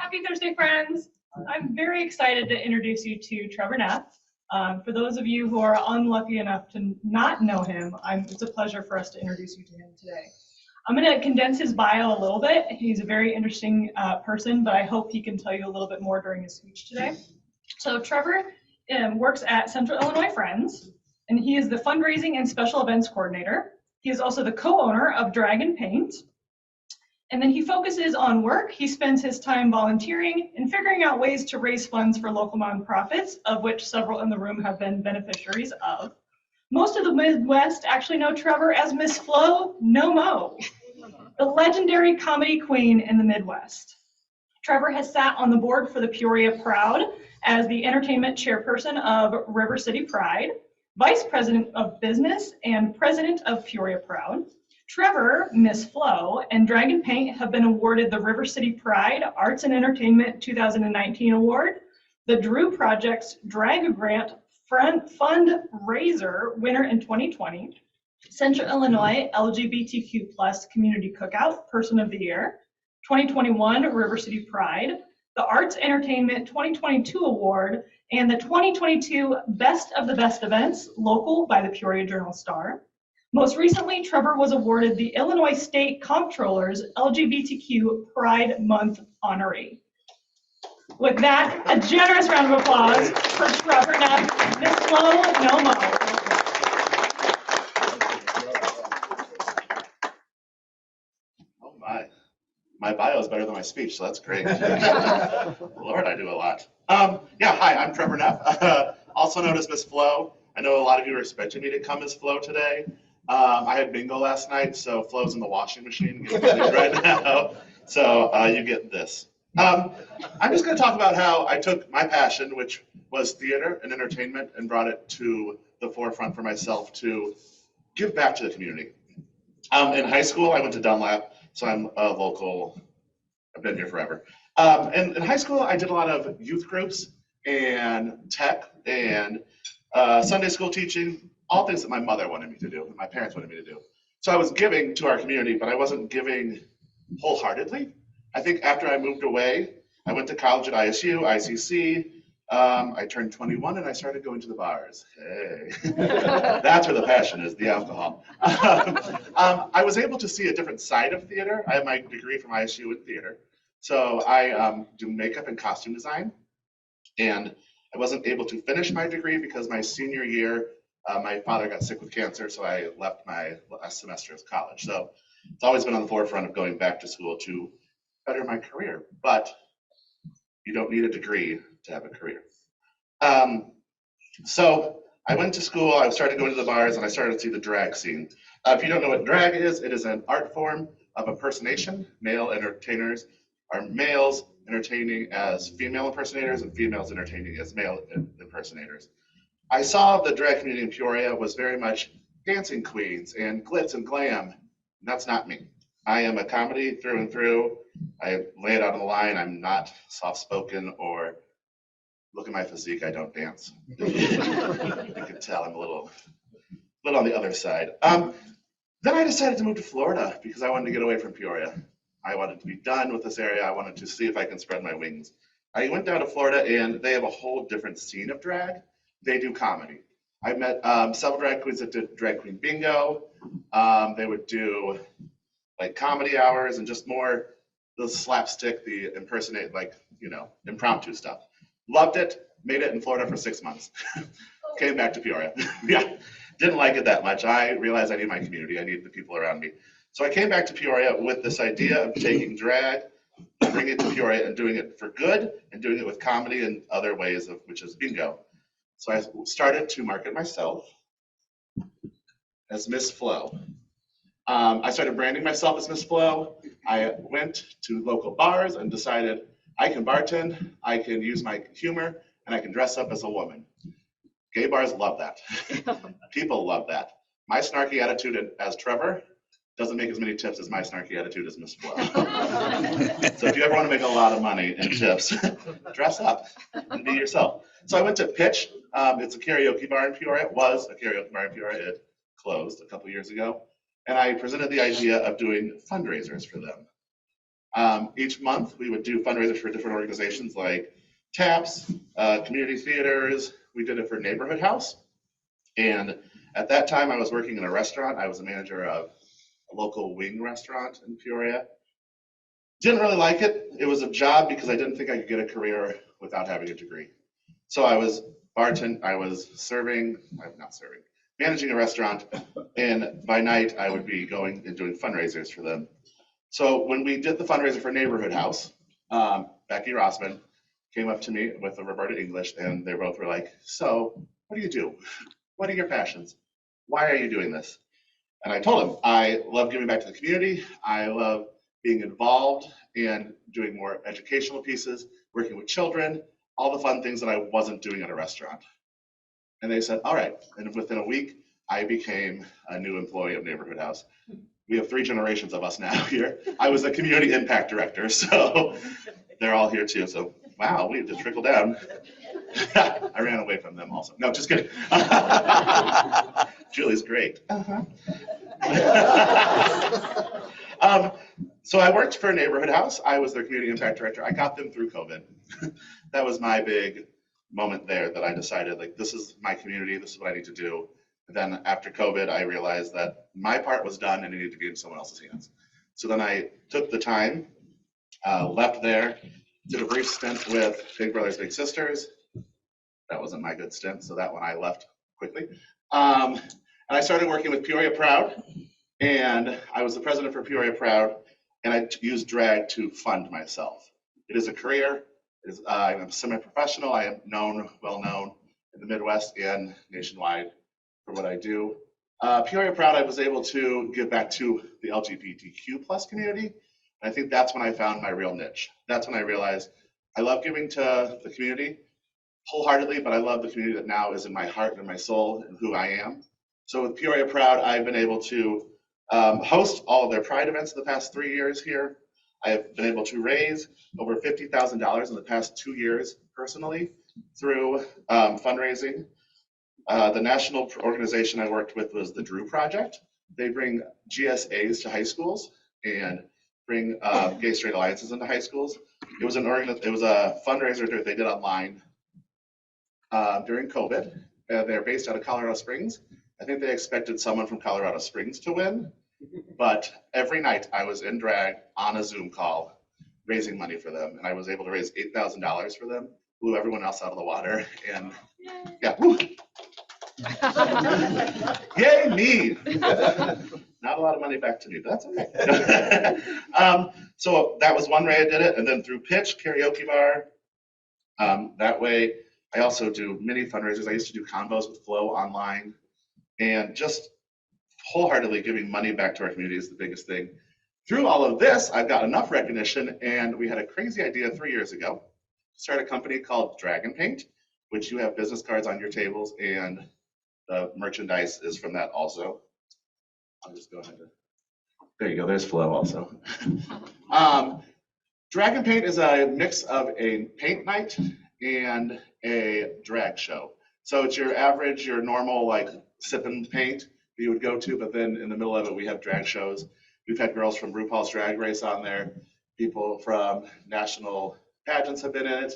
Happy Thursday, friends. I'm very excited to introduce you to Trevor Neff. For those of you who are unlucky enough to not know him, it's a pleasure for us to introduce you to him today. I'm going to condense his bio a little bit. He's a very interesting person, but I hope he can tell you a little bit more during his speech today. So Trevor works at Central Illinois Friends, and he is the fundraising and special events coordinator. He is also the co-owner of Dragon Paint. And then he focuses on work. He spends his time volunteering and figuring out ways to raise funds for local nonprofits, of which several in the room have been beneficiaries of. Most of the Midwest actually know Trevor as Miss FLO No Mo, the legendary comedy queen in the Midwest. Trevor has sat on the board for the Peoria Proud as the entertainment chairperson of River City Pride, vice president of business, and president of Peoria Proud. Trevor, Miss FLO, and Dragon Paint have been awarded the River City Pride Arts and Entertainment 2019 Award, the Drew Project's Drag Grant Fundraiser winner in 2020, Central Illinois LGBTQ+ Community Cookout Person of the Year, 2021 River City Pride, the Arts Entertainment 2022 Award, and the 2022 Best of the Best Events, local by the Peoria Journal-Star. Most recently, Trevor was awarded the Illinois State Comptroller's LGBTQ Pride Month honoree. With that, a generous round of applause for Trevor Neff, Miss FLO No Mo. Oh my bio is better than my speech, so that's great. Lord, I do a lot. Yeah, hi, I'm Trevor Neff, also known as Miss FLO. I know a lot of you are expecting me to come as FLO today. I had bingo last night, so FLO's in the washing machine right now. So you get this. I'm just going to talk about how I took my passion, which was theater and entertainment, and brought it to the forefront for myself to give back to the community. In high school, I went to Dunlap, so I'm a local. I've been here forever. And in high school, I did a lot of youth groups and tech and Sunday school teaching, all things that my mother wanted me to do and my parents wanted me to do. So I was giving to our community, but I wasn't giving wholeheartedly. I think after I moved away, I went to college at ISU, ICC. I turned 21 and I started going to the bars. Hey, that's where the passion is, the alcohol. I was able to see a different side of theater. I have my degree from ISU in theater. So I do makeup and costume design. And I wasn't able to finish my degree because my senior year, my father got sick with cancer, so I left my last semester of college. So it's always been on the forefront of going back to school to better my career. But you don't need a degree to have a career. So I went to school, I started going to the bars, and I started to see the drag scene. If you don't know what drag is, it is an art form of impersonation. Male entertainers are males entertaining as female impersonators and females entertaining as male impersonators. I saw the drag community in Peoria was very much dancing queens and glitz and glam. That's not me. I am a comedy through and through. I lay it out on the line. I'm not soft-spoken or look at my physique. I don't dance. You can tell I'm a little on the other side. Then I decided to move to Florida because I wanted to get away from Peoria. I wanted to be done with this area. I wanted to see if I can spread my wings. I went down to Florida and they have a whole different scene of drag. They do comedy. I met several drag queens that did drag queen bingo. They would do like comedy hours and just more the slapstick, the impersonate, like, you know, impromptu stuff. Loved it, made it in Florida for 6 months. Came back to Peoria. Yeah, didn't like it that much. I realized I need my community. I need the people around me. So I came back to Peoria with this idea of taking drag, bringing it to Peoria and doing it for good and doing it with comedy and other ways of, which is bingo. So I started to market myself as Miss FLO. I started branding myself as Miss FLO. I went to local bars and decided I can bartend, I can use my humor, and I can dress up as a woman. Gay bars love that. People love that. My snarky attitude as Trevor doesn't make as many tips as my snarky attitude as Miss FLO. So if you ever want to make a lot of money in tips, dress up and be yourself. So I went to Pitch. It's a karaoke bar in Peoria. It was a karaoke bar in Peoria. It closed a couple years ago. And I presented the idea of doing fundraisers for them. Each month, we would do fundraisers for different organizations like TAPS, community theaters. We did it for Neighborhood House. And at that time, I was working in a restaurant. I was a manager of a local wing restaurant in Peoria. Didn't really like it. It was a job because I didn't think I could get a career without having a degree. So I was managing a restaurant, and by night I would be going and doing fundraisers for them. So when we did the fundraiser for Neighborhood House, Becky Rossman came up to me with a Roberta English, and they both were like, "So what do you do? What are your passions? Why are you doing this?" And I told them, I love giving back to the community. I love being involved and doing more educational pieces, working with children, all the fun things that I wasn't doing at a restaurant. And they said, all right. And within a week, I became a new employee of Neighborhood House. We have 3 generations of us now here. I was a community impact director, so they're all here too. So, wow, we have to trickle down. I ran away from them also. No, just kidding. Julie's great. So I worked for Neighborhood House. I was their community impact director. I got them through COVID. That was my big moment there that I decided, like, this is my community. This is what I need to do. And then after COVID, I realized that my part was done and it needed to be in someone else's hands. So then I took the time, left there, did a brief stint with Big Brothers Big Sisters. That wasn't my good stint, so that one I left quickly. And I started working with Peoria Proud, and I was the president for Peoria Proud, and I used drag to fund myself. It is a career. I'm semi-professional. I am well known in the Midwest and nationwide for what I do. Peoria Proud, I was able to give back to the LGBTQ plus community. And I think that's when I found my real niche. That's when I realized I love giving to the community wholeheartedly, but I love the community that now is in my heart and my soul and who I am. So with Peoria Proud, I've been able to host all of their Pride events in the past 3 years here. I have been able to raise over $50,000 in the past 2 years personally through fundraising. The national organization I worked with was the Drew Project. They bring GSAs to high schools and bring gay straight alliances into high schools. It was a fundraiser that they did online during COVID. They're based out of Colorado Springs. I think they expected someone from Colorado Springs to win, but every night I was in drag on a Zoom call raising money for them, and I was able to raise $8,000 for them, blew everyone else out of the water, and yeah, woo. Yay me! Not a lot of money back to me, but that's okay. So that was one way I did it, and then through Pitch Karaoke Bar. That way, I also do mini fundraisers. I used to do combos with FLO online, and just wholeheartedly giving money back to our community is the biggest thing. Through all of this, I've got enough recognition, and we had a crazy idea 3 years ago to start a company called Dragon Paint, which you have business cards on your tables, and the merchandise is from that also. I'll just go ahead and, there you go, there's FLO also. Dragon Paint is a mix of a paint night and a drag show. So it's your normal, like, sip and paint that you would go to, but then in the middle of it, we have drag shows. We've had girls from RuPaul's Drag Race on there. People from national pageants have been in it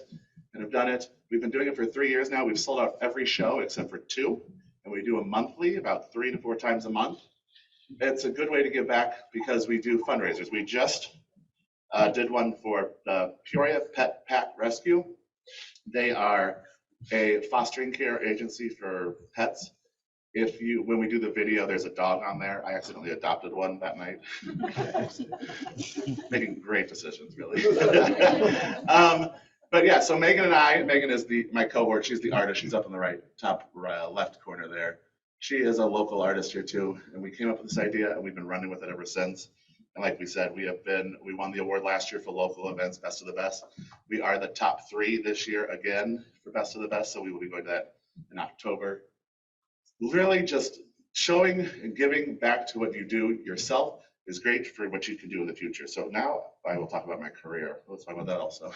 and have done it. We've been doing it for 3 years now. We've sold out every show except for 2, and we do them monthly, about 3 to 4 times a month. It's a good way to give back because we do fundraisers. We just did one for the Peoria Pet Pat Rescue. They are a fostering care agency for pets. When we do the video, there's a dog on there. I accidentally adopted one that night. Making great decisions, really. But yeah, so Megan is my cohort. She's the artist. She's up in the top left corner there. She is a local artist here too, and we came up with this idea, and we've been running with it ever since. And like we said, we won the award last year for local events, Best of the Best. We are the top 3 this year again for Best of the Best, so we will be going to that in October. Really just showing and giving back to what you do yourself is great for what you can do in the future. So now I will talk about my career. Let's talk about that also.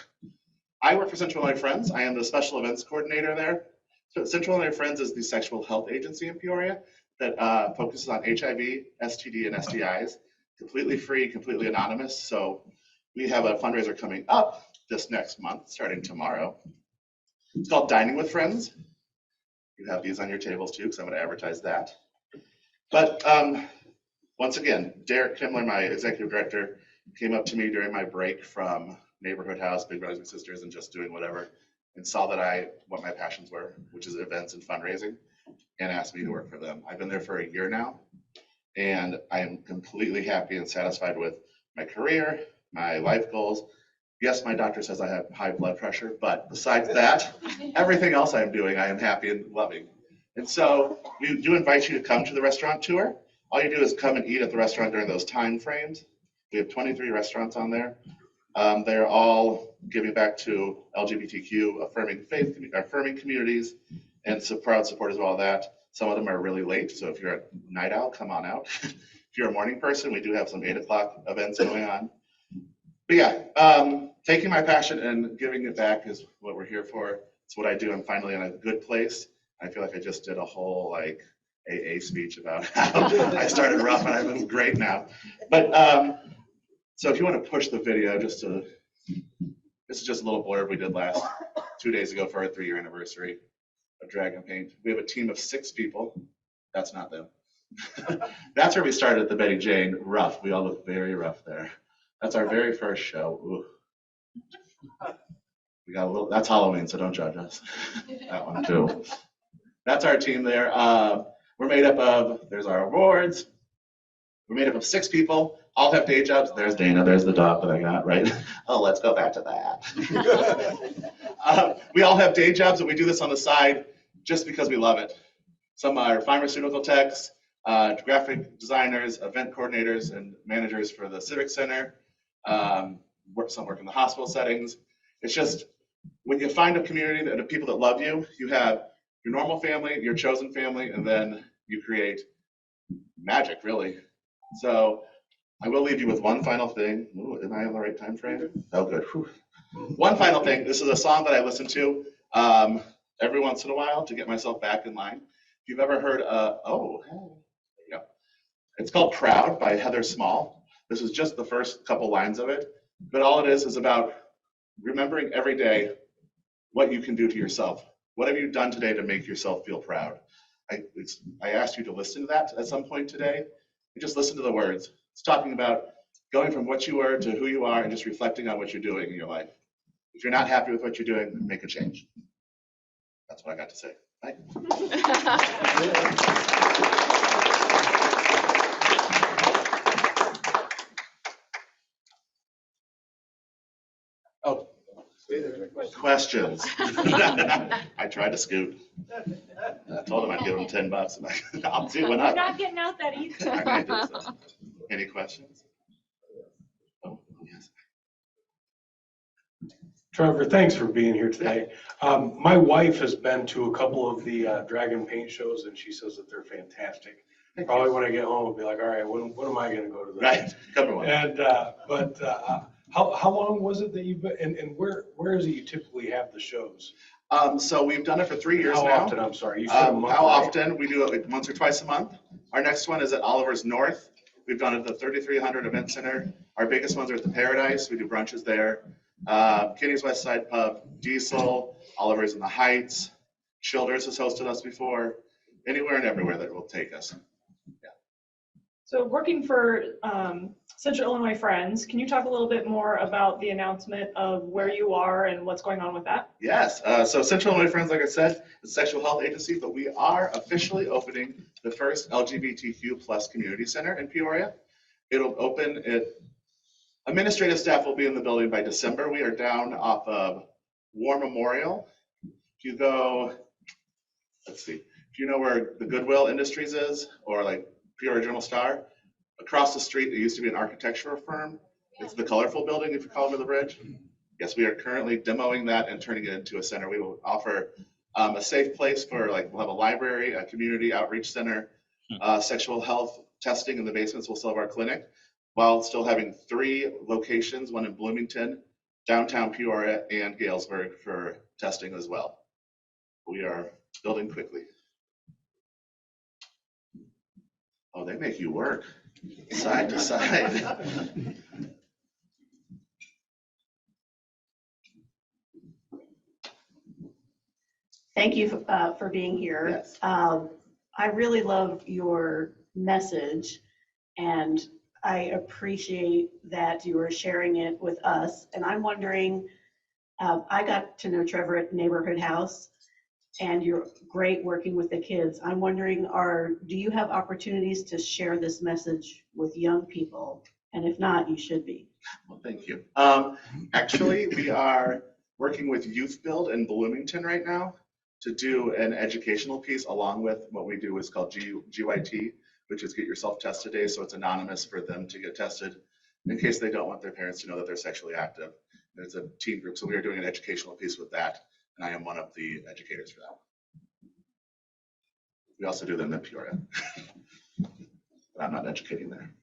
I work for Central Illinois Friends. I am the special events coordinator there. So Central Illinois Friends is the sexual health agency in Peoria that focuses on HIV, STD, and STIs. Completely free, completely anonymous. So we have a fundraiser coming up this next month, starting tomorrow. It's called Dining with Friends. You have these on your tables too, because I'm going to advertise that. But once again, Derek Kimler, my executive director, came up to me during my break from Neighborhood House, Big Brothers Big Sisters, and just doing whatever, and saw that what my passions were, which is events and fundraising, and asked me to work for them. I've been there for a year now, and I am completely happy and satisfied with my career, my life goals. Yes, my doctor says I have high blood pressure, but besides that, everything else I'm doing, I am happy and loving. And so we do invite you to come to the restaurant tour. All you do is come and eat at the restaurant during those time frames. We have 23 restaurants on there. They're all giving back to LGBTQ, affirming communities, and so proud supporters of all that. Some of them are really late, so if you're a night owl, come on out. If you're a morning person, we do have some 8 o'clock events going on. But yeah, taking my passion and giving it back is what we're here for. It's what I do. I'm finally in a good place. I feel like I just did a whole like AA speech about how I started rough and I've been great now. But so if you want to push the video, this is just a little blurb we did 2 days ago for our 3-year anniversary of Dragon Paint. We have a team of 6 people. That's not them. That's where we started at the Betty Jane, rough. We all look very rough there. That's our very first show. Ooh. We got a little, that's Halloween, so don't judge us. That one too. That's our team there. We're made up of, there's our awards. We're made up of 6 people, all have day jobs. There's Dana, there's the dog that I got, right? Oh, let's go back to that. We all have day jobs, and we do this on the side just because we love it. Some are pharmaceutical techs, graphic designers, event coordinators, and managers for the Civic Center. Some work in the hospital settings. It's just, when you find a community and people that love you, you have your normal family, your chosen family, and then you create magic, really. So I will leave you with one final thing. Ooh, am I on the right time frame? Oh, good. Whew. One final thing. This is a song that I listen to every once in a while to get myself back in line. If you've ever heard, there you go. It's called Proud by Heather Small. This is just the first couple lines of it. But all it is about remembering every day what you can do to yourself. What have you done today to make yourself feel proud? I asked you to listen to that at some point today. And just listen to the words. It's talking about going from what you were to who you are and just reflecting on what you're doing in your life. If you're not happy with what you're doing, make a change. That's what I got to say. Bye. Oh, questions. I tried to scoot. I told him I'd give him $10 and I'll see what You're not getting out that easy. I did so. Any questions? Oh, yes. Trevor, thanks for being here today. My wife has been to a couple of the Dragon Paint shows, and she says that they're fantastic. Probably when I get home, I'll be like, all right, when am I going to go to that? Right, come on. And how long was it that you've been, and where is it you typically have the shows? So we've done it for 3 years How now. often? I'm sorry. You said a month, how right? often? We do it like once or twice a month. Our next one is at Oliver's North. We've done it at the 3300 Event Center. Our biggest ones are at the Paradise. We do brunches there. Kenny's West Side Pub, Diesel, Oliver's in the Heights. Childers has hosted us before. Anywhere and everywhere that will take us. Yeah. So working for Central Illinois Friends, can you talk a little bit more about the announcement of where you are and what's going on with that? Yes. So Central Illinois Friends, like I said, is a sexual health agency, but we are officially opening the first LGBTQ plus community center in Peoria. It'll open at administrative staff will be in the building by December. We are down off of War Memorial. If you go, let's see, if you know where the Goodwill Industries is, or like Peoria Journal Star, across the street, there used to be an architectural firm. It's the colorful building, if you call it the bridge. Yes, we are currently demoing that and turning it into a center. We will offer a safe place for, like, we'll have a library, a community outreach center, sexual health testing in the basements. We'll still have our clinic, while still having 3 locations, one in Bloomington, downtown Peoria, and Galesburg for testing as well. We are building quickly. Oh, they make you work side to side. Thank you for being here. Yes. I really love your message, and I appreciate that you are sharing it with us. And I'm wondering, I got to know Trevor at Neighborhood House, and you're great working with the kids. I'm wondering, do you have opportunities to share this message with young people? And if not, you should be. Well, thank you. Actually, we are working with Youth Build in Bloomington right now to do an educational piece along with what we do is called GYT, which is Get Yourself Tested Day. So it's anonymous for them to get tested in case they don't want their parents to know that they're sexually active. And it's a teen group. So we are doing an educational piece with that. And I am one of the educators for that. We also do them in Peoria. But I'm not educating there.